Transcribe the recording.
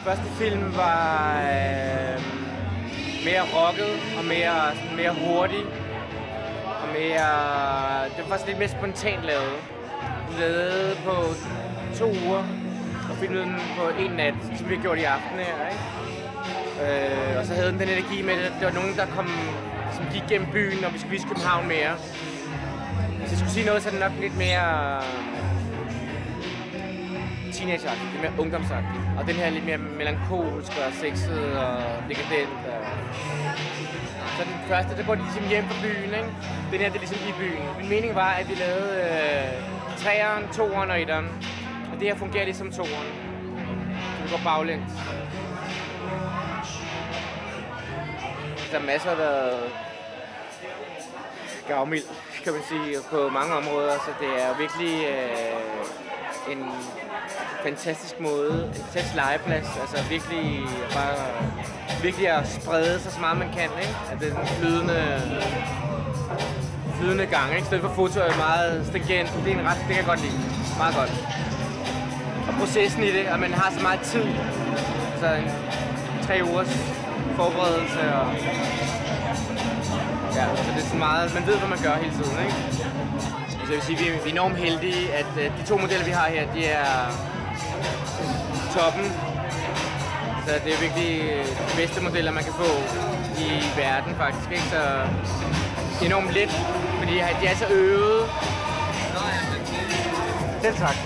første film var mere rocket og mere hurtig. Og mere... Det var faktisk lidt mere spontant lavet. Vi lavede på 2 uger og filmede den på en nat, som vi har gjort i aften her, ikke? Og så havde den energi med det. Der var nogen, der som gik gennem byen, og vi skulle vise København mere. Hvis jeg skulle sige noget, så er det nok lidt mere teenageagtigt, lidt mere ungdomsagtigt. Og den her er lidt mere melankolsk og sexet og dekadent. Så den første, der går de ligesom hjem fra byen, ikke? Den her, det er ligesom i byen. Min mening var, at vi lavede 3'eren, 2'eren og 1'eren. Og det her fungerer ligesom 2'eren. Så det går baglæns. Der er masser af været gavmild, kan man sige, på mange områder. Så det er virkelig en fantastisk måde, en fantastisk legeplads. Altså virkelig at sprede sig så meget man kan, ikke? At det er en flydende gang, ikke? Stedet for foto er meget stringent. Det kan jeg godt lide. Meget godt. Og processen i det, at man har så meget tid. Altså 3 ugers forberedelse og... Ja, så det er sådan meget... Man ved, hvad man gør hele tiden, ikke? Så jeg vil sige, vi er enormt heldige, at de 2 modeller, vi har her, de er toppen. Så det er virkelig de bedste modeller, man kan få i verden, faktisk, ikke? Så enormt let, fordi de er så øvede. Selv tak.